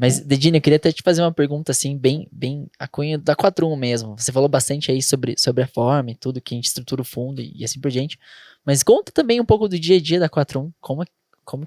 Mas, Dedinho, eu queria até te fazer uma pergunta, assim, bem a cunho da 41 mesmo. Você falou bastante aí sobre a forma e tudo, que a gente estrutura o fundo e assim por diante. Mas conta também um pouco do dia a dia da 41, como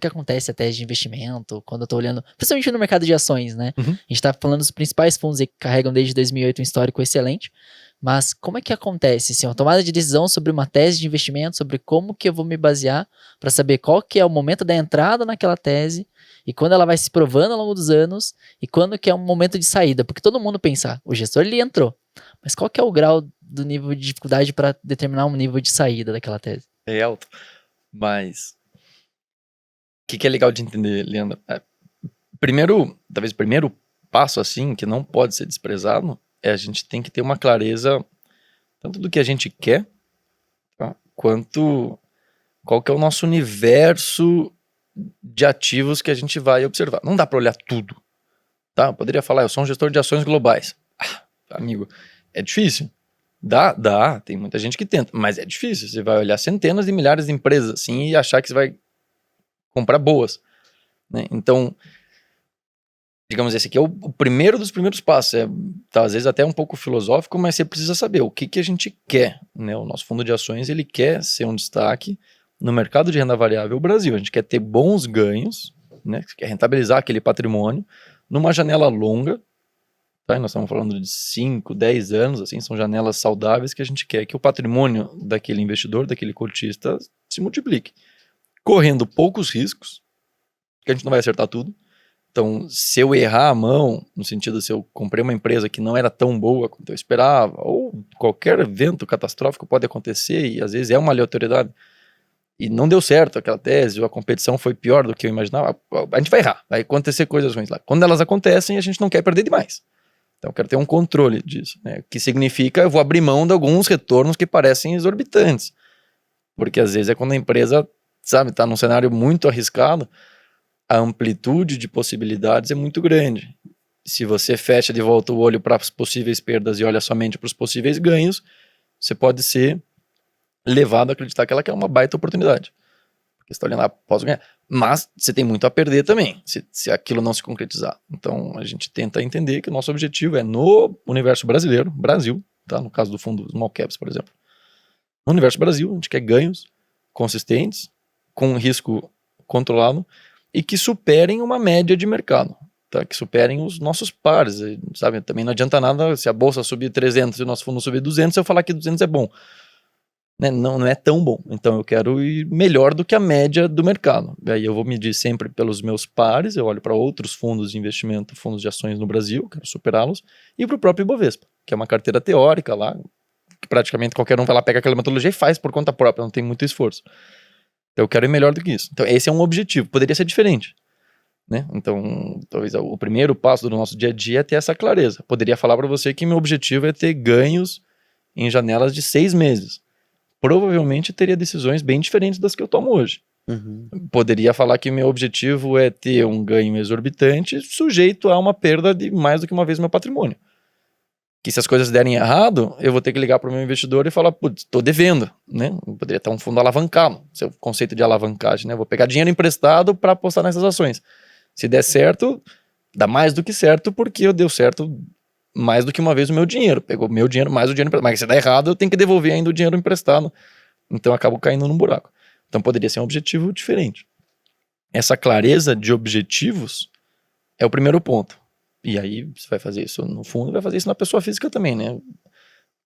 que acontece a tese de investimento, quando eu tô olhando, principalmente no mercado de ações, né? Uhum. A gente tá falando dos principais fundos aí que carregam desde 2008 um histórico excelente, mas como é que acontece, assim, uma tomada de decisão sobre uma tese de investimento, sobre como que eu vou me basear para saber qual que é o momento da entrada naquela tese e quando ela vai se provando ao longo dos anos e quando que é um momento de saída, porque todo mundo pensa, o gestor ele entrou, mas qual que é o grau do nível de dificuldade para determinar um nível de saída daquela tese? É alto. Mas o que é legal de entender, Leandro? Talvez o primeiro passo, assim, que não pode ser desprezado, é a gente tem que ter uma clareza tanto do que a gente quer, tá? Quanto qual que é o nosso universo de ativos que a gente vai observar. Não dá para olhar tudo, tá? Eu poderia falar, eu sou um gestor de ações globais. Amigo, é difícil. Dá, tem muita gente que tenta, mas é difícil. Você vai olhar centenas de milhares de empresas assim e achar que você vai comprar boas, né? Então, digamos, esse aqui é o primeiro dos primeiros passos. Tá, às vezes até um pouco filosófico, mas você precisa saber o que a gente quer, né? O nosso fundo de ações, ele quer ser um destaque no mercado de renda variável Brasil. A gente quer ter bons ganhos, né? Quer rentabilizar aquele patrimônio numa janela longa, tá? E nós estamos falando de 5, 10 anos, assim, são janelas saudáveis que a gente quer que o patrimônio daquele investidor, daquele cotista, se multiplique. Correndo poucos riscos, porque a gente não vai acertar tudo. Então, se eu errar a mão, no sentido se eu comprei uma empresa que não era tão boa quanto eu esperava, ou qualquer evento catastrófico pode acontecer, e às vezes é uma aleatoriedade, e não deu certo aquela tese, ou a competição foi pior do que eu imaginava, a gente vai errar, vai acontecer coisas ruins lá. Quando elas acontecem, a gente não quer perder demais. Então, eu quero ter um controle disso, né? Que significa eu vou abrir mão de alguns retornos que parecem exorbitantes, porque às vezes é quando a empresa, sabe, está num cenário muito arriscado, a amplitude de possibilidades é muito grande. Se você fecha de volta o olho para as possíveis perdas e olha somente para os possíveis ganhos, você pode ser levado a acreditar que ela quer uma baita oportunidade. Porque você está olhando lá, posso ganhar. Mas você tem muito a perder também, se aquilo não se concretizar. Então a gente tenta entender que o nosso objetivo é no universo brasileiro, Brasil, tá? No caso do fundo Small Caps, por exemplo. No universo Brasil, a gente quer ganhos consistentes, com um risco controlado, e que superem uma média de mercado, tá? Que superem os nossos pares, sabe? Também não adianta nada se a bolsa subir 300 e o nosso fundo subir 200, eu falar que 200 é bom, né? Não é tão bom. Então eu quero ir melhor do que a média do mercado. Aí eu vou medir sempre pelos meus pares, eu olho para outros fundos de investimento, fundos de ações no Brasil, quero superá-los, e para o próprio Ibovespa, que é uma carteira teórica lá, que praticamente qualquer um vai lá, pega aquela metodologia e faz por conta própria, não tem muito esforço. Eu quero ir melhor do que isso. Então, esse é um objetivo. Poderia ser diferente, né? Então, talvez o primeiro passo do nosso dia a dia é ter essa clareza. Poderia falar para você que meu objetivo é ter ganhos em janelas de 6 meses. Provavelmente teria decisões bem diferentes das que eu tomo hoje. Uhum. Poderia falar que meu objetivo é ter um ganho exorbitante sujeito a uma perda de mais do que uma vez meu patrimônio. Que se as coisas derem errado, eu vou ter que ligar para o meu investidor e falar, putz, estou devendo, né? Eu poderia ter um fundo alavancado, esse é o conceito de alavancagem, né? Eu vou pegar dinheiro emprestado para apostar nessas ações. Se der certo, dá mais do que certo, porque eu deu certo mais do que uma vez o meu dinheiro. Pegou meu dinheiro mais o dinheiro emprestado. Mas se der errado, eu tenho que devolver ainda o dinheiro emprestado. Então eu acabo caindo num buraco. Então poderia ser um objetivo diferente. Essa clareza de objetivos é o primeiro ponto. E aí você vai fazer isso no fundo, vai fazer isso na pessoa física também, né? O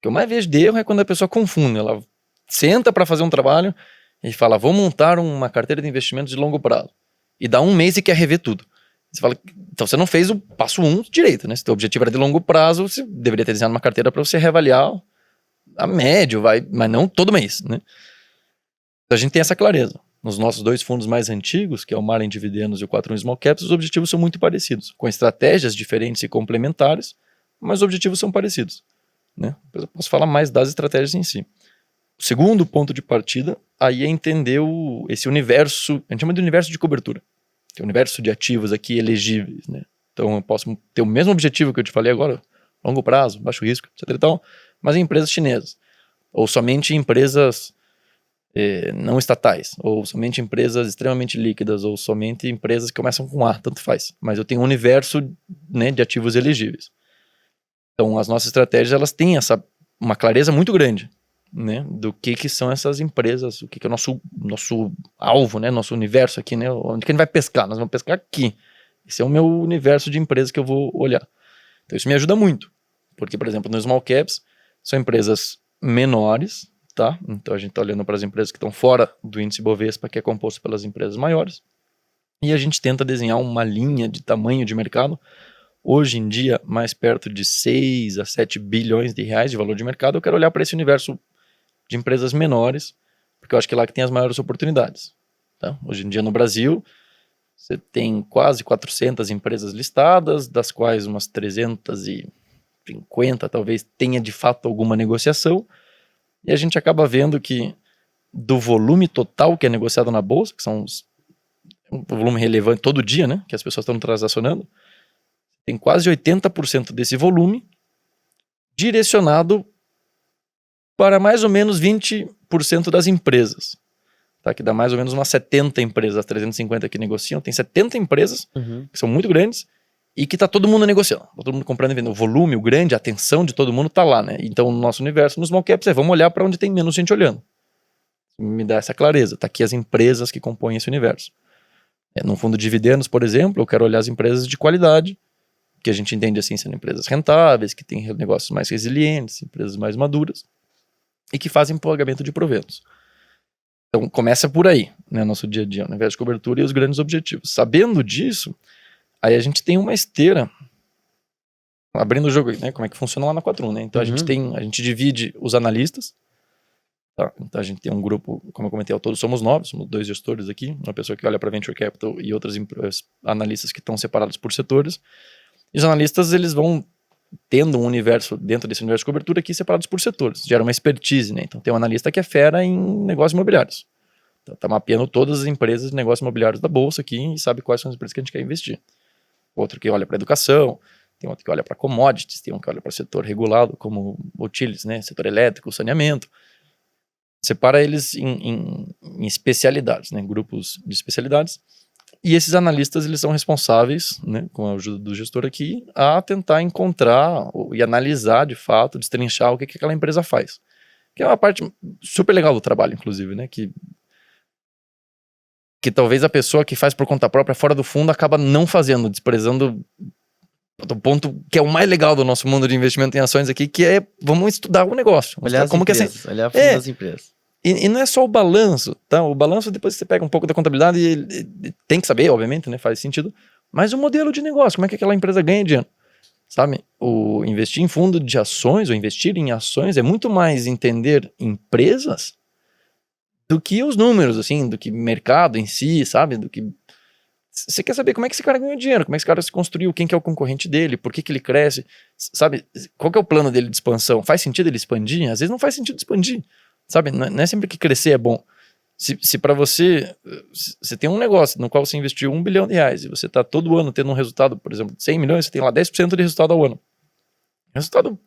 que eu mais vejo de erro é quando a pessoa confunde. Ela senta para fazer um trabalho e fala, vou montar uma carteira de investimentos de longo prazo. E dá um mês e quer rever tudo. Você fala, então você não fez o passo 1 direito, né? Se o teu objetivo era de longo prazo, você deveria ter desenhado uma carteira para você reavaliar a médio, mas não todo mês, né? Então a gente tem essa clareza. Nos nossos dois fundos mais antigos, que é o Marlin Dividendos e o 41 Small Caps, os objetivos são muito parecidos, com estratégias diferentes e complementares, mas os objetivos são parecidos, né? Depois eu posso falar mais das estratégias em si. O segundo ponto de partida aí é entender esse universo, a gente chama de universo de cobertura, que é o universo de ativos aqui elegíveis, né? Então eu posso ter o mesmo objetivo que eu te falei agora, longo prazo, baixo risco, etc e tal, mas em empresas chinesas, ou somente em empresas não estatais, ou somente empresas extremamente líquidas, ou somente empresas que começam com A, tanto faz. Mas eu tenho um universo, né, de ativos elegíveis. Então, as nossas estratégias, elas têm uma clareza muito grande, né, do que são essas empresas, o que é o nosso alvo, né, nosso universo aqui, né, onde que a gente vai pescar? Nós vamos pescar aqui. Esse é o meu universo de empresas que eu vou olhar. Então, isso me ajuda muito. Porque, por exemplo, nos small caps, são empresas menores, tá? Então a gente está olhando para as empresas que estão fora do índice Bovespa, que é composto pelas empresas maiores, e a gente tenta desenhar uma linha de tamanho de mercado, hoje em dia mais perto de 6 a 7 bilhões de reais de valor de mercado. Eu quero olhar para esse universo de empresas menores, porque eu acho que é lá que tem as maiores oportunidades, tá? Hoje em dia no Brasil, você tem quase 400 empresas listadas, das quais umas 350 talvez tenha de fato alguma negociação. E a gente acaba vendo que do volume total que é negociado na bolsa, que são um volume relevante todo dia, né, que as pessoas estão transacionando, tem quase 80% desse volume direcionado para mais ou menos 20% das empresas, tá, que dá mais ou menos umas 70 empresas, 350 que negociam, tem 70 empresas que são muito grandes, e que tá todo mundo negociando, tá todo mundo comprando e vendendo. O volume, o grande, a atenção de todo mundo tá lá, né? Então, no nosso universo, nos small caps, vamos olhar para onde tem menos gente olhando. Me dá essa clareza. Tá aqui as empresas que compõem esse universo. No fundo de dividendos, por exemplo, eu quero olhar as empresas de qualidade, que a gente entende assim sendo empresas rentáveis, que têm negócios mais resilientes, empresas mais maduras, e que fazem pagamento de proventos. Então, começa por aí, né? Nosso dia a dia, o universo de cobertura e os grandes objetivos. Sabendo disso, aí a gente tem uma esteira, abrindo o jogo, né, como é que funciona lá na 41, né? Então a gente divide os analistas, tá? Então a gente tem um grupo, como eu comentei, todos somos 9, somos 2 gestores aqui, uma pessoa que olha para Venture Capital e outras analistas que estão separados por setores. E os analistas, eles vão tendo um universo, dentro desse universo de cobertura aqui, separados por setores, gera uma expertise, né? Então tem um analista que é fera em negócios imobiliários. Então tá mapeando todas as empresas de negócios imobiliários da bolsa aqui e sabe quais são as empresas que a gente quer investir. Outro que olha para educação, tem outro que olha para commodities, tem um que olha para setor regulado, como utilities, né, setor elétrico, saneamento. Separa eles em especialidades, né, grupos de especialidades. E esses analistas, eles são responsáveis, né, com a ajuda do gestor aqui, a tentar encontrar e analisar, de fato, destrinchar o que aquela empresa faz. Que é uma parte super legal do trabalho, inclusive, né, que talvez a pessoa que faz por conta própria, fora do fundo, acaba não fazendo, desprezando o ponto que é o mais legal do nosso mundo de investimento em ações aqui, que é, vamos estudar o negócio. Olhar as como empresas, que é, olhar a fundo das empresas. E não é só o balanço, tá? O balanço, depois que você pega um pouco da contabilidade, e tem que saber, obviamente, né? Faz sentido. Mas o modelo de negócio, como é que aquela empresa ganha dinheiro? Sabe? O investir em fundo de ações, ou investir em ações, é muito mais entender empresas do que os números, assim, do que mercado em si, sabe? Do que... Você quer saber como é que esse cara ganhou dinheiro, como é que esse cara se construiu, quem que é o concorrente dele, por que que ele cresce, sabe? Qual que é o plano dele de expansão? Faz sentido ele expandir? Às vezes não faz sentido expandir, sabe? Não é sempre que crescer é bom. Se para você tem um negócio no qual você investiu R$1 bilhão e você está todo ano tendo um resultado, por exemplo, de 100 milhões, você tem lá 10% de resultado ao ano. Resultado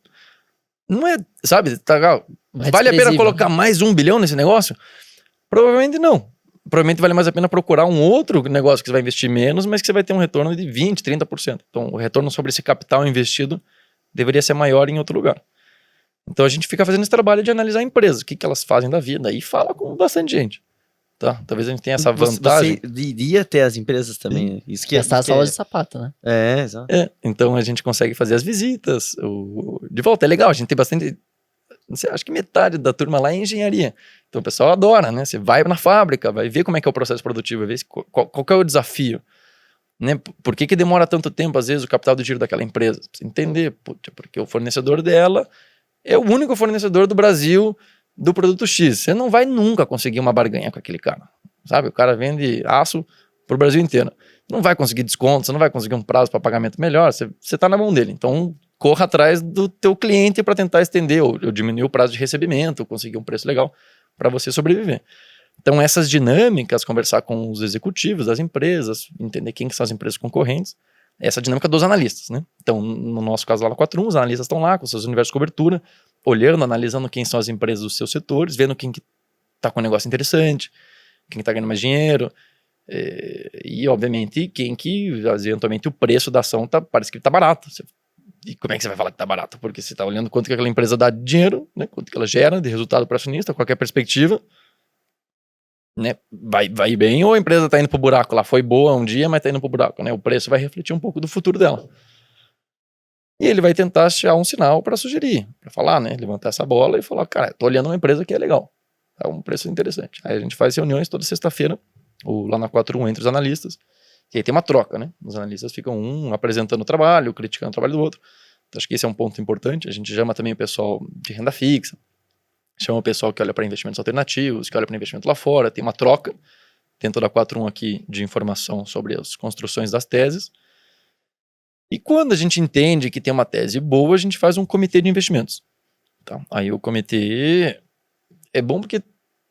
não é, sabe? Tá, vale a pena colocar mais 1 bilhão nesse negócio? Provavelmente não. Provavelmente vale mais a pena procurar um outro negócio que você vai investir menos, mas que você vai ter um retorno de 20%, 30%. Então, o retorno sobre esse capital investido deveria ser maior em outro lugar. Então, a gente fica fazendo esse trabalho de analisar empresas, o que elas fazem da vida, e fala com bastante gente. Tá? Talvez a gente tenha essa vantagem. Você iria ter as empresas também. Isso que gastar só de sapato, né? Exato. Então, a gente consegue fazer as visitas. De volta, é legal, a gente tem bastante... Acho que metade da turma lá é engenharia. Então o pessoal adora, né? Você vai na fábrica, vai ver como é que é o processo produtivo, vai ver qual que é o desafio. Né? Por que demora tanto tempo, às vezes, o capital de giro daquela empresa? Você precisa entender, porque o fornecedor dela é o único fornecedor do Brasil do produto X. Você não vai nunca conseguir uma barganha com aquele cara. Sabe? O cara vende aço pro Brasil inteiro. Não vai conseguir desconto, você não vai conseguir um prazo para pagamento melhor, você tá na mão dele. Então, corra atrás do teu cliente para tentar estender ou diminuir o prazo de recebimento, ou conseguir um preço legal para você sobreviver. Então, essas dinâmicas, conversar com os executivos das empresas, entender quem que são as empresas concorrentes, essa dinâmica dos analistas, né? Então, no nosso caso lá na 41, os analistas estão lá com seus universos de cobertura, olhando, analisando quem são as empresas dos seus setores, vendo quem que tá com um negócio interessante, quem tá ganhando mais dinheiro, e obviamente quem que, eventualmente, o preço da ação parece que tá barato. E como é que você vai falar que tá barato? Porque você tá olhando quanto que aquela empresa dá de dinheiro, né? Quanto que ela gera de resultado para acionista, qualquer perspectiva, né? Vai bem, ou a empresa tá indo pro buraco lá, foi boa um dia, mas tá indo pro buraco, né? O preço vai refletir um pouco do futuro dela. E ele vai tentar achar um sinal para sugerir, para falar, né? Levantar essa bola e falar, cara, tô olhando uma empresa que é legal, é um preço interessante. Aí a gente faz reuniões toda sexta-feira, lá na 41 entre os analistas, e aí tem uma troca, né? Os analistas ficam um apresentando o trabalho, criticando o trabalho do outro. Então acho que esse é um ponto importante. A gente chama também o pessoal de renda fixa, chama o pessoal que olha para investimentos alternativos, que olha para investimento lá fora, tem uma troca dentro da 41 aqui de informação sobre as construções das teses. E quando a gente entende que tem uma tese boa, a gente faz um comitê de investimentos. Tá? Aí o comitê é bom porque,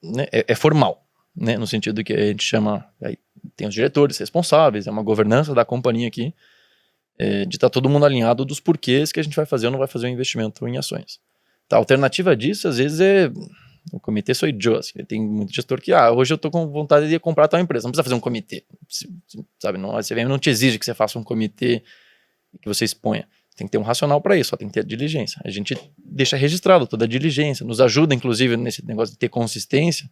né, é formal, né, no sentido que a gente chama, aí tem os diretores responsáveis, é uma governança da companhia aqui, de estar todo mundo alinhado dos porquês que a gente vai fazer ou não vai fazer um investimento em ações. Tá, a alternativa disso, às vezes, o comitê sou eu, assim, tem muito gestor que, hoje eu tô com vontade de comprar tal empresa, não precisa fazer um comitê, sabe, não, a CVM não te exige que você faça um comitê que você exponha. Tem que ter um racional para isso, só tem que ter diligência. A gente deixa registrado toda a diligência, nos ajuda, inclusive, nesse negócio de ter consistência.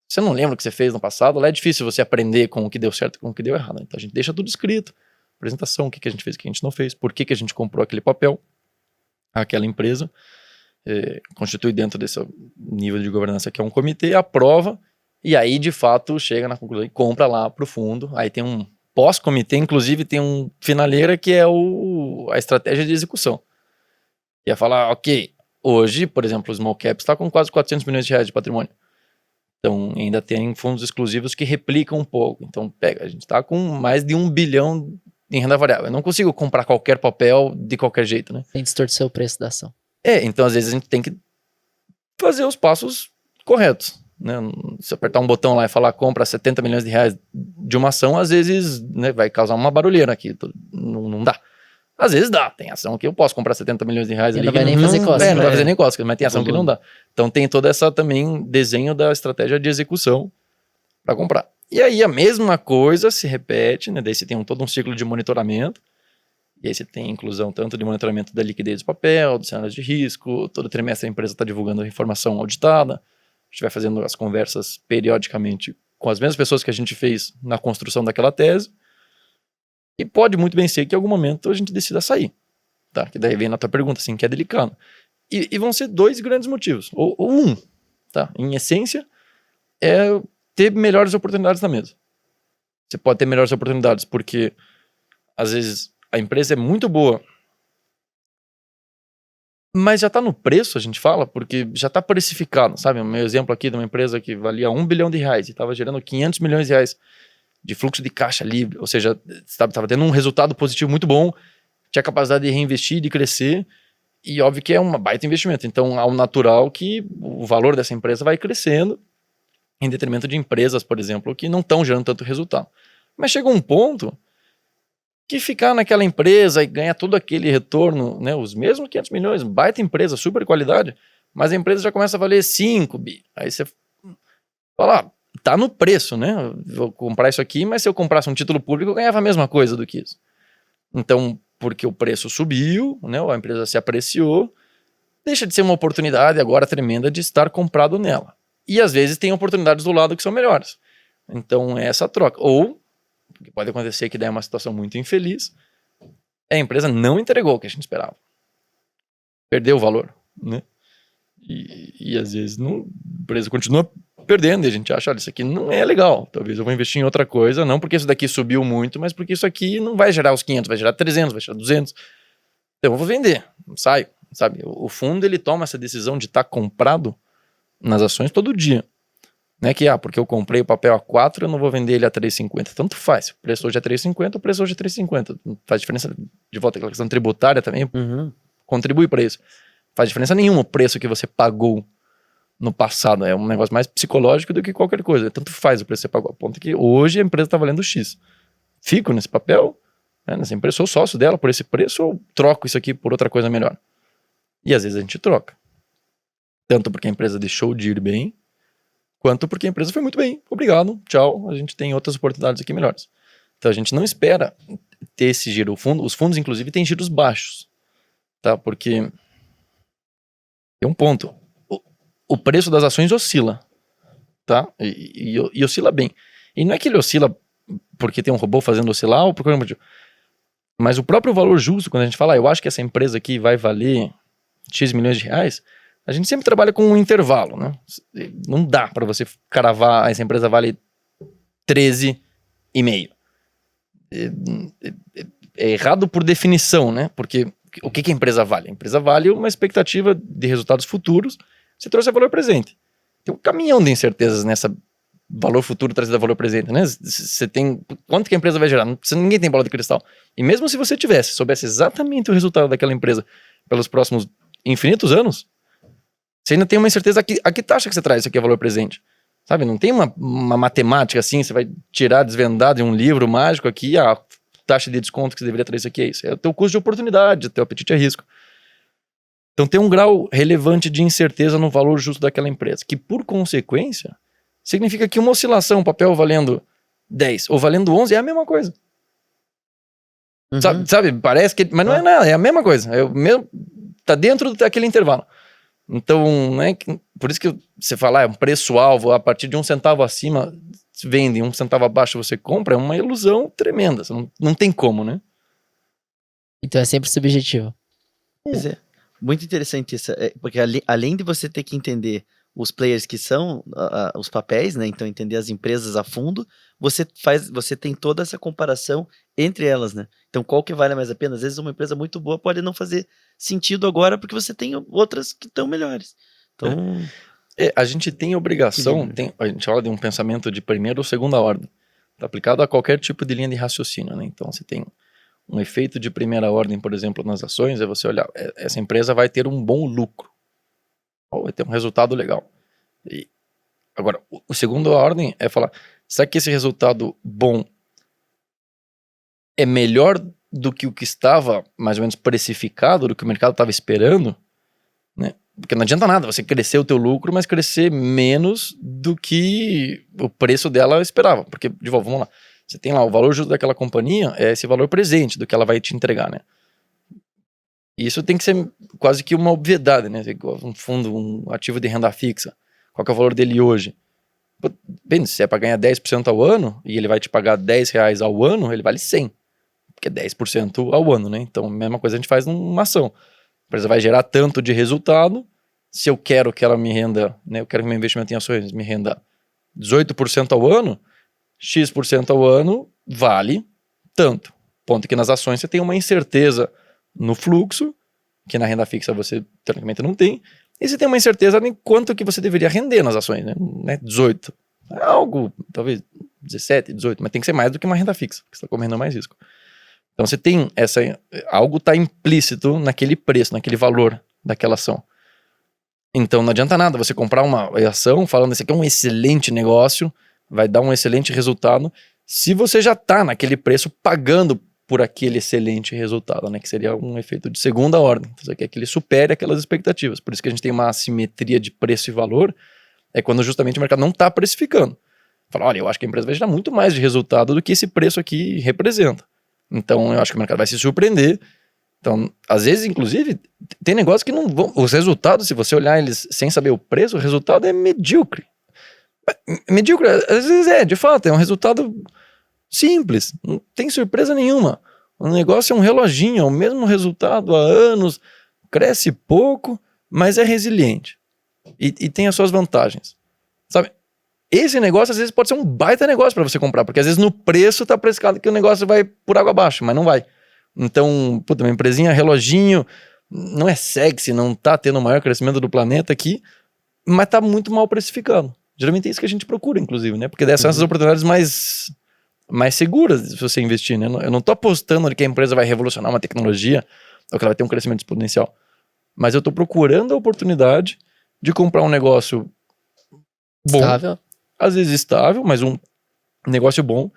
Você não lembra o que você fez no passado, lá é difícil você aprender com o que deu certo e com o que deu errado. Então a gente deixa tudo escrito. Apresentação, o que a gente fez, o que a gente não fez, por que a gente comprou aquele papel, aquela empresa, constitui dentro desse nível de governança que é um comitê, aprova, e aí, de fato, chega na conclusão e compra lá pro fundo. Aí tem um pós-comitê, inclusive, tem um finaleira que é a estratégia de execução. Ia falar, ok, hoje, por exemplo, o Small Caps está com quase 400 milhões de reais de patrimônio. Então, ainda tem fundos exclusivos que replicam um pouco. Então, a gente está com mais de 1 bilhão em renda variável. Eu não consigo comprar qualquer papel de qualquer jeito, né? Sem distorcer o preço da ação. Então, às vezes, a gente tem que fazer os passos corretos. Né? Se apertar um botão lá e falar compra 70 milhões de reais de uma ação, às vezes, né, vai causar uma barulheira aqui, não dá. Às vezes dá, tem ação que eu posso comprar 70 milhões de reais ali, não vai nem fazer cócega. Não vai fazer nem cócega, mas tem ação que não dá. Então tem toda essa também desenho da estratégia de execução para comprar. E aí a mesma coisa se repete, né? Daí você tem todo um ciclo de monitoramento, e aí você tem inclusão tanto de monitoramento da liquidez do papel, dos cenários de risco, todo trimestre a empresa está divulgando a informação auditada, a gente vai fazendo as conversas periodicamente com as mesmas pessoas que a gente fez na construção daquela tese, e pode muito bem ser que em algum momento a gente decida sair, tá? Que daí vem na tua pergunta, assim, que é delicado. E vão ser 2 grandes motivos, ou um, tá? Em essência, é ter melhores oportunidades na mesa. Você pode ter melhores oportunidades porque, às vezes, a empresa é muito boa, mas já está no preço, a gente fala, porque já está precificado, sabe? O meu exemplo aqui de uma empresa que valia 1 bilhão de reais e estava gerando 500 milhões de reais de fluxo de caixa livre, ou seja, estava tendo um resultado positivo muito bom, tinha capacidade de reinvestir, de crescer, e óbvio que é um baita investimento. Então, ao natural que o valor dessa empresa vai crescendo, em detrimento de empresas, por exemplo, que não estão gerando tanto resultado. Mas chega um ponto que ficar naquela empresa e ganhar todo aquele retorno, né, os mesmos 500 milhões, baita empresa, super qualidade, mas a empresa já começa a valer 5 bi. Aí você fala, tá no preço, né? Vou comprar isso aqui, mas se eu comprasse um título público, eu ganhava a mesma coisa do que isso. Então, porque o preço subiu, né, a empresa se apreciou, deixa de ser uma oportunidade agora tremenda de estar comprado nela. E às vezes tem oportunidades do lado que são melhores. Então é essa troca. Ou, o que pode acontecer que daí é uma situação muito infeliz, a empresa não entregou o que a gente esperava. Perdeu o valor, né? E às vezes a empresa continua perdendo e a gente acha, olha, isso aqui não é legal. Talvez eu vou investir em outra coisa, não porque isso daqui subiu muito, mas porque isso aqui não vai gerar os 500, vai gerar 300, vai gerar 200. Então eu vou vender, saio, sabe? O fundo, ele toma essa decisão de estar comprado nas ações todo dia. Não é que, porque eu comprei o papel a 4, eu não vou vender ele a 3,50. Tanto faz. O preço hoje é 3,50, o preço hoje é 3,50. Não faz diferença, de volta àquela questão tributária também, contribui para isso. Faz diferença nenhuma o preço que você pagou no passado. É um negócio mais psicológico do que qualquer coisa. Tanto faz o preço que você pagou. A ponto que hoje a empresa está valendo X. Fico nesse papel, né, nessa empresa, sou sócio dela por esse preço, ou troco isso aqui por outra coisa melhor. E às vezes a gente troca. Tanto porque a empresa deixou de ir bem, quanto porque a empresa foi muito bem, obrigado, tchau, a gente tem outras oportunidades aqui melhores. Então a gente não espera ter esse giro. Os fundos, inclusive, têm giros baixos, tá? Porque tem um ponto. O preço das ações oscila, tá? E oscila bem. E não é que ele oscila porque tem um robô fazendo oscilar ou por qualquer motivo. Mas o próprio valor justo, quando a gente fala, eu acho que essa empresa aqui vai valer X milhões de reais, a gente sempre trabalha com um intervalo, né? Não dá para você cravar, essa empresa vale 13,5. É errado por definição, né? Porque o que a empresa vale? A empresa vale uma expectativa de resultados futuros, você trouxe a valor presente. Tem um caminhão de incertezas nessa valor futuro trazido a valor presente, né? Você tem, quanto que a empresa vai gerar? Ninguém tem bola de cristal. E mesmo se você soubesse exatamente o resultado daquela empresa pelos próximos infinitos anos, você ainda tem uma incerteza a que taxa que você traz isso aqui é valor presente. Sabe, não tem uma matemática assim, você vai tirar, desvendar de um livro mágico aqui, a taxa de desconto que você deveria trazer isso aqui é isso. É o teu custo de oportunidade, o teu apetite a risco. Então tem um grau relevante de incerteza no valor justo daquela empresa, que por consequência, significa que uma oscilação, um papel valendo 10 ou valendo 11 é a mesma coisa. Sabe, parece que... Mas não é nada, é a mesma coisa. É o mesmo, tá dentro daquele intervalo. Então, não é que, por isso que você fala, é um preço-alvo, a partir de 1 centavo acima vende, 1 centavo abaixo você compra, é uma ilusão tremenda. Você não tem como, né? Então é sempre subjetivo. Pois é. Muito interessante isso, porque além de você ter que entender os players que são os papéis, né? Então entender as empresas a fundo, você tem toda essa comparação entre elas, né? Então qual que vale mais a pena? Às vezes uma empresa muito boa pode não fazer sentido agora porque você tem outras que estão melhores. Então a gente tem obrigação, a gente fala de um pensamento de primeira ou segunda ordem, tá aplicado a qualquer tipo de linha de raciocínio, né? Então você tem um efeito de primeira ordem, por exemplo, nas ações, é você olhar, essa empresa vai ter um bom lucro, ou vai ter um resultado legal. E agora, o segundo ordem é falar, será que esse resultado bom é melhor do que o que estava mais ou menos precificado, do que o mercado estava esperando, né? Porque não adianta nada você crescer o teu lucro, mas crescer menos do que o preço dela esperava. Porque, de volta, vamos lá, você tem lá o valor justo daquela companhia, é esse valor presente do que ela vai te entregar, né? E isso tem que ser quase que uma obviedade, né? Um fundo, um ativo de renda fixa, qual que é o valor dele hoje? Bem, se é para ganhar 10% ao ano, e ele vai te pagar R$10 ao ano, ele vale 100, porque é 10% ao ano, né? Então, a mesma coisa a gente faz numa ação. A empresa vai gerar tanto de resultado, se eu quero que ela me renda, né? Eu quero que meu investimento em ações me renda 18% ao ano, X% ao ano vale tanto. Ponto que nas ações você tem uma incerteza no fluxo, que na renda fixa você, teoricamente, não tem, e você tem uma incerteza em quanto que você deveria render nas ações, né? 18. É algo, talvez 17, 18, mas tem que ser mais do que uma renda fixa, porque você está correndo mais risco. Então você tem algo está implícito naquele preço, naquele valor daquela ação. Então não adianta nada você comprar uma ação falando isso aqui é um excelente negócio, vai dar um excelente resultado, se você já está naquele preço pagando por aquele excelente resultado, né? Que seria um efeito de segunda ordem. Então, você quer que ele supere aquelas expectativas. Por isso que a gente tem uma assimetria de preço e valor, é quando justamente o mercado não está precificando. Fala, olha, eu acho que a empresa vai gerar muito mais de resultado do que esse preço aqui representa. Então, eu acho que o mercado vai se surpreender. Então, às vezes, inclusive, tem negócios que não vão... Os resultados, se você olhar eles sem saber o preço, o resultado é medíocre. Medíocre, às vezes de fato, é um resultado simples, não tem surpresa nenhuma. O negócio é um reloginho, é o mesmo resultado há anos, cresce pouco, mas é resiliente. E tem as suas vantagens. Sabe? Esse negócio, às vezes, pode ser um baita negócio para você comprar, porque às vezes no preço tá precificado que o negócio vai por água abaixo, mas não vai. Então, puta, uma empresinha reloginho, não é sexy, não tá tendo o maior crescimento do planeta aqui, mas tá muito mal precificado. Geralmente é isso que a gente procura, inclusive, né? Porque dessas são essas oportunidades mais seguras se você investir, né? Eu não tô apostando que a empresa vai revolucionar uma tecnologia ou que ela vai ter um crescimento exponencial. Mas eu tô procurando a oportunidade de comprar um negócio bom, Estável. às vezes estável, mas um negócio bom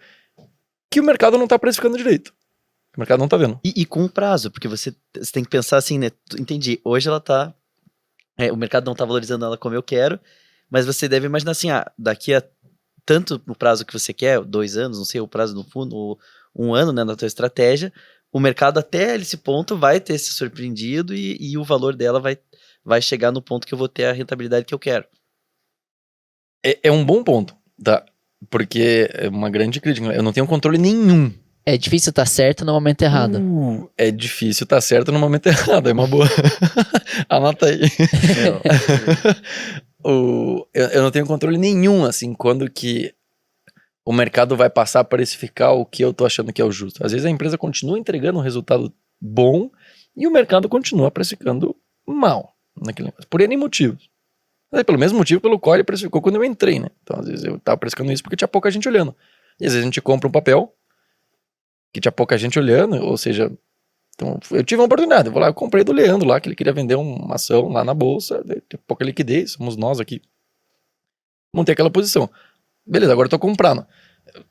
que o mercado não tá precificando direito. O mercado não tá vendo. E com prazo, porque você tem que pensar assim, né? Entendi, hoje ela tá... o mercado não tá valorizando ela como eu quero, Mas você deve imaginar assim, daqui a tanto no prazo que você quer, 2 anos, não sei, o prazo no fundo, ou 1 ano, né, na tua estratégia, o mercado até esse ponto vai ter se surpreendido e o valor dela vai chegar no ponto que eu vou ter a rentabilidade que eu quero. É um bom ponto, tá? Porque é uma grande crítica. Eu não tenho controle nenhum. É difícil estar certo no momento errado. É difícil estar certo no momento errado. É uma boa. Anota aí. Eu não tenho controle nenhum, assim, quando que o mercado vai passar a precificar o que eu tô achando que é o justo. Às vezes a empresa continua entregando um resultado bom e o mercado continua precificando mal naquele negócio, por N motivos. Mas é pelo mesmo motivo pelo qual ele precificou quando eu entrei, né? Então, às vezes eu tava precificando isso porque tinha pouca gente olhando. E às vezes a gente compra um papel que tinha pouca gente olhando, ou seja, então eu tive uma oportunidade. Eu vou lá, eu comprei do Leandro lá, que ele queria vender uma ação lá na bolsa, tem pouca liquidez, somos nós aqui. Montei aquela posição. Beleza, agora eu tô comprando.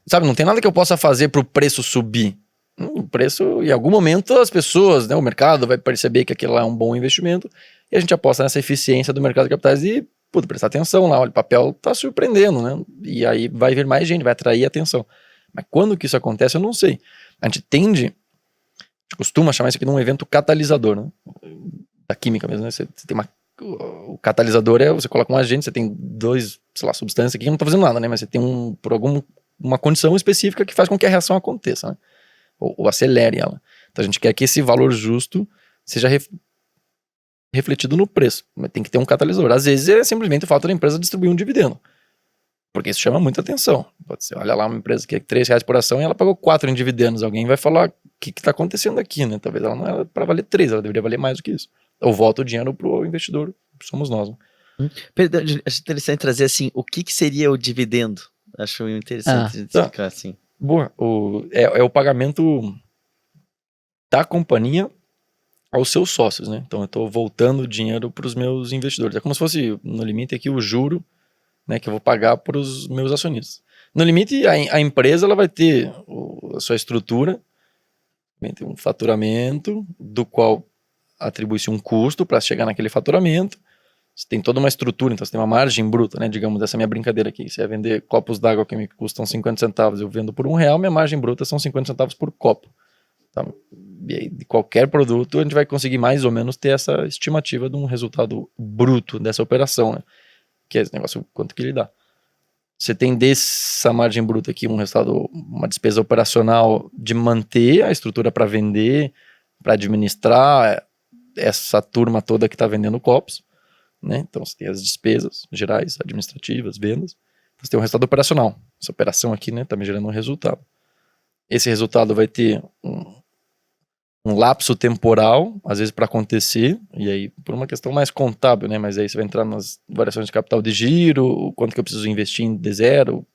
Sabe, não tem nada que eu possa fazer pro preço subir. O preço, em algum momento, as pessoas, né, o mercado vai perceber que aquilo lá é um bom investimento e a gente aposta nessa eficiência do mercado de capitais e, prestar atenção lá, olha, o papel tá surpreendendo, né? E aí vai vir mais gente, vai atrair atenção. Mas quando que isso acontece, eu não sei. A gente costuma chamar isso aqui de um evento catalisador, né? Da química mesmo, né? Você tem o catalisador você coloca um agente, você tem 2, sei lá, substâncias aqui que não tá fazendo nada, né? Mas você tem uma condição específica que faz com que a reação aconteça, né? Ou acelere ela. Então a gente quer que esse valor justo seja refletido no preço, mas tem que ter um catalisador. Às vezes é simplesmente o fato da empresa distribuir um dividendo, porque isso chama muita atenção. Pode ser, olha lá, uma empresa que é R$3 por ação e ela pagou 4 em dividendos, alguém vai falar, o que está acontecendo aqui, né? Talvez ela não era para valer 3, ela deveria valer mais do que isso. Ou volta o dinheiro pro investidor, somos nós. Né? Acho interessante trazer assim, o que seria o dividendo? Acho interessante explicar assim. Boa, é o pagamento da companhia aos seus sócios, né? Então eu estou voltando o dinheiro para os meus investidores. É como se fosse, no limite aqui, o juro, né, que eu vou pagar para os meus acionistas. No limite, a empresa ela vai ter a sua estrutura, vai ter um faturamento, do qual atribui-se um custo para chegar naquele faturamento. Você tem toda uma estrutura, então você tem uma margem bruta, né? Digamos, dessa minha brincadeira aqui. Você vai vender copos d'água que me custam 50 centavos, eu vendo por R$1, minha margem bruta são 50 centavos por copo. Tá? E aí, de qualquer produto, a gente vai conseguir mais ou menos ter essa estimativa de um resultado bruto dessa operação, né? Que é esse negócio, quanto que ele dá. Você tem dessa margem bruta aqui um resultado, uma despesa operacional de manter a estrutura para vender, para administrar essa turma toda que está vendendo copos. Né? Então você tem as despesas gerais, administrativas, vendas. Então, você tem um resultado operacional. Essa operação aqui, né, está me gerando um resultado. Esse resultado vai ter um lapso temporal, às vezes para acontecer, e aí por uma questão mais contábil, né, mas aí você vai entrar nas variações de capital de giro, o quanto que eu preciso investir em D0,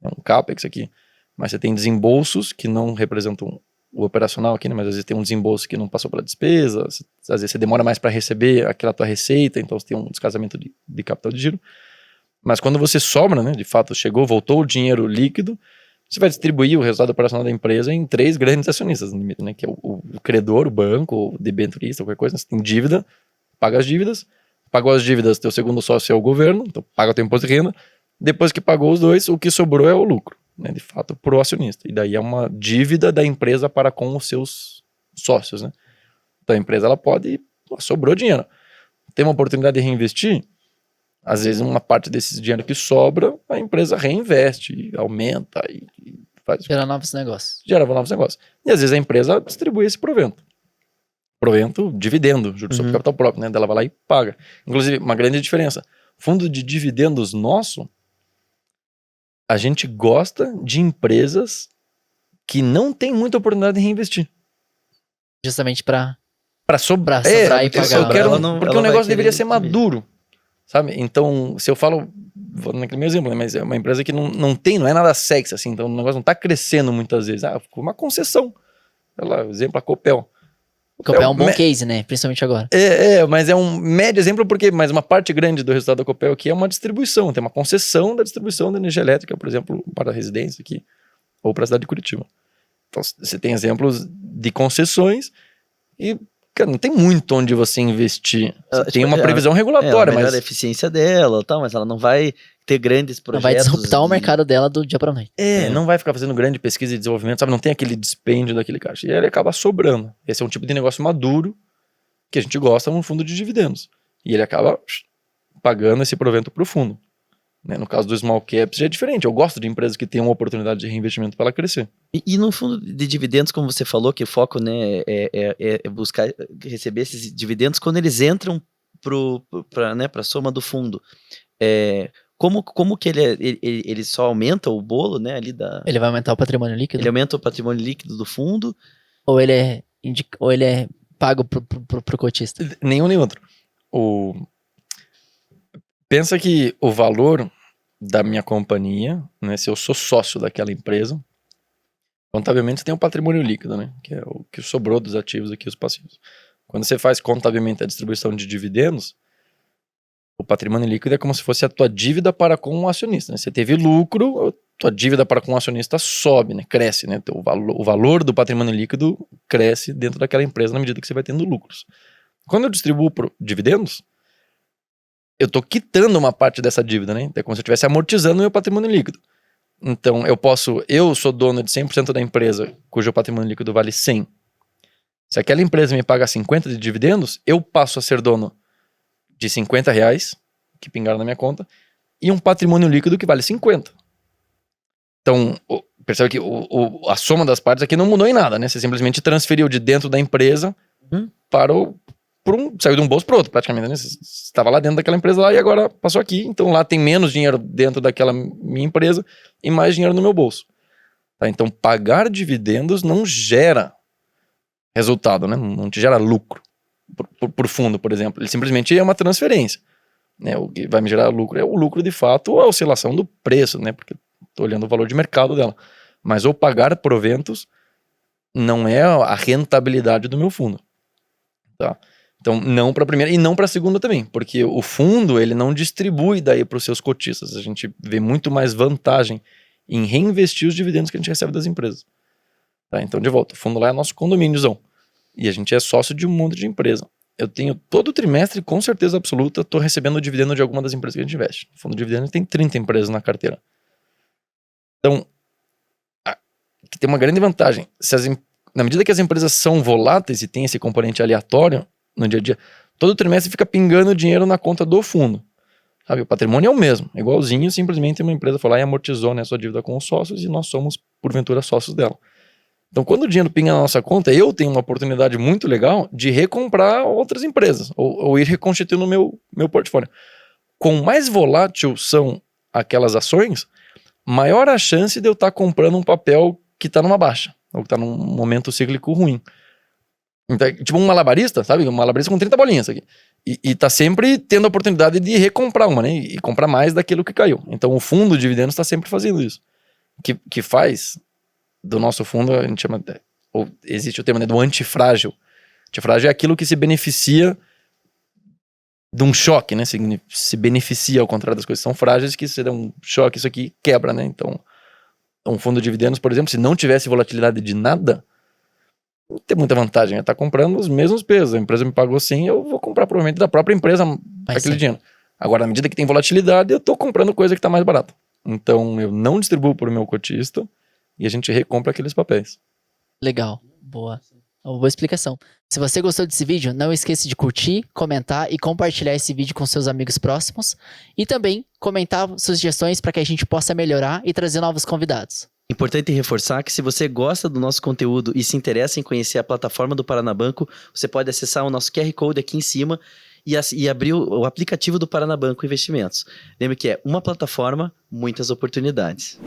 um CAPEX aqui. Mas você tem desembolsos que não representam o operacional aqui, né, mas às vezes tem um desembolso que não passou pela despesa, às vezes você demora mais para receber aquela tua receita, então você tem um descasamento de capital de giro. Mas quando você sobra, né, de fato chegou, voltou o dinheiro líquido, você vai distribuir o resultado operacional da empresa em 3 grandes acionistas, no limite, né, que é o credor, o banco, o debenturista, qualquer coisa. Você tem dívida, paga as dívidas, pagou as dívidas, teu segundo sócio é o governo, então paga o teu imposto de renda. Depois que pagou os dois, o que sobrou é o lucro. Né, de fato, pro acionista. E daí é uma dívida da empresa para com os seus sócios, né? Então a empresa, ela pode, sobrou dinheiro. Tem uma oportunidade de reinvestir, às vezes uma parte desse dinheiro que sobra, a empresa reinveste, aumenta e faz... Gera novos negócios. Gera novos negócios. E às vezes a empresa distribui esse provento. Provento, dividendo, juros sobre capital próprio, né? Ela vai lá e paga. Inclusive, uma grande diferença. Fundo de dividendos nosso, a gente gosta de empresas que não tem muita oportunidade de reinvestir. Justamente para sobrar e pagar. Porque o negócio deveria ser maduro, sabe? Então, se eu falo, vou naquele meu exemplo, né? Mas é uma empresa que não é nada sexy, assim, então o negócio não tá crescendo muitas vezes. Ficou uma concessão. Sei lá, exemplo, a Copel. Copel é um bom case, né? Principalmente agora. Mas é um médio exemplo porque mais uma parte grande do resultado da Copel aqui é uma distribuição, tem uma concessão da distribuição da energia elétrica, por exemplo, para a residência aqui, ou para a cidade de Curitiba. Então você tem exemplos de concessões e Cara, não tem muito onde você investir. Você tem tipo, uma previsão regulatória, melhora mas a eficiência dela, tal, mas ela não vai ter grandes Não projetos. vai disruptar o mercado dela do dia pra noite. não vai ficar fazendo grande pesquisa e desenvolvimento, sabe? Não tem aquele dispêndio daquele caixa. E aí ele acaba sobrando. Esse é um tipo de negócio maduro que a gente gosta num fundo de dividendos. E ele acaba pagando esse provento pro fundo. Né? No caso do small caps já é diferente. Eu gosto de empresas que têm uma oportunidade de reinvestimento para ela crescer. E no fundo de dividendos, como você falou, que o foco, né, é buscar receber esses dividendos quando eles entram para a soma do fundo. Como que ele só aumenta o bolo, né, ali Ele vai aumentar o patrimônio líquido? ele aumenta o patrimônio líquido do fundo? Ou ele é pago pro cotista? Nenhum nem outro. Pensa que o valor da minha companhia, né, se eu sou sócio daquela empresa, contabilmente tem o patrimônio líquido, né, que é o que sobrou dos ativos aqui, os passivos. Quando você faz contabilmente a distribuição de dividendos, o patrimônio líquido é como se fosse a tua dívida para com o acionista. Né? Você teve lucro, a tua dívida para com o acionista sobe, né, cresce. Né? O valor do patrimônio líquido cresce dentro daquela empresa na medida que você vai tendo lucros. Quando eu distribuo dividendos, eu estou quitando uma parte dessa dívida, né? É como se eu estivesse amortizando o meu patrimônio líquido. Então, eu sou dono de 100% da empresa, cujo patrimônio líquido vale 100. Se aquela empresa me paga 50 de dividendos, eu passo a ser dono de R$50, que pingaram na minha conta, e um patrimônio líquido que vale 50. Então, percebe que a soma das partes aqui não mudou em nada, né? Você simplesmente transferiu de dentro da empresa saiu de um bolso para outro, praticamente, né? Você estava lá dentro daquela empresa lá e agora passou aqui, então lá tem menos dinheiro dentro daquela minha empresa e mais dinheiro no meu bolso. Tá? Então, pagar dividendos não gera resultado, né? Não te gera lucro por fundo, por exemplo. Ele simplesmente é uma transferência. Né? O que vai me gerar lucro é o lucro de fato ou a oscilação do preço, né? Porque estou olhando o valor de mercado dela. Mas o pagar proventos não é a rentabilidade do meu fundo. Tá? Então, não para a primeira e não para a segunda também, porque o fundo ele não distribui daí para os seus cotistas. A gente vê muito mais vantagem em reinvestir os dividendos que a gente recebe das empresas. Tá? Então, de volta, o fundo lá é nosso condomíniozão. E a gente é sócio de um monte de empresa. Eu tenho todo trimestre, com certeza absoluta, estou recebendo o dividendo de alguma das empresas que a gente investe. O fundo de dividendos tem 30 empresas na carteira. Então, que tem uma grande vantagem. Na medida que as empresas são voláteis e tem esse componente aleatório no dia a dia, todo trimestre fica pingando dinheiro na conta do fundo. Sabe? O patrimônio é o mesmo, é igualzinho, simplesmente uma empresa foi lá e amortizou, né, sua dívida com os sócios e nós somos, porventura, sócios dela. Então, quando o dinheiro pinga na nossa conta, eu tenho uma oportunidade muito legal de recomprar outras empresas ou ir reconstituindo o meu portfólio. Quanto mais volátil são aquelas ações, maior a chance de eu estar comprando um papel que está numa baixa ou que está num momento cíclico ruim. Então, tipo um malabarista, sabe? Um malabarista com 30 bolinhas aqui. E tá sempre tendo a oportunidade de recomprar uma, né? E comprar mais daquilo que caiu. Então o fundo de dividendos está sempre fazendo isso. Que faz do nosso fundo, a gente chama, ou existe o termo, né, do antifrágil. Antifrágil é aquilo que se beneficia de um choque, né? Se beneficia, ao contrário das coisas que são frágeis, que se der um choque, isso aqui quebra, né? Então, um fundo de dividendos, por exemplo, se não tivesse volatilidade de nada, não tem muita vantagem. Eu estar comprando os mesmos pesos. A empresa me pagou 100, eu vou comprar provavelmente da própria empresa aquele dinheiro. Agora, na medida que tem volatilidade, eu estou comprando coisa que está mais barata. Então, eu não distribuo para o meu cotista e a gente recompra aqueles papéis. Legal. Boa. Uma boa explicação. Se você gostou desse vídeo, não esqueça de curtir, comentar e compartilhar esse vídeo com seus amigos próximos. E também comentar sugestões para que a gente possa melhorar e trazer novos convidados. Importante reforçar que se você gosta do nosso conteúdo e se interessa em conhecer a plataforma do Paranabanco, você pode acessar o nosso QR Code aqui em cima e abrir o aplicativo do Paranabanco Investimentos. Lembre que é uma plataforma, muitas oportunidades.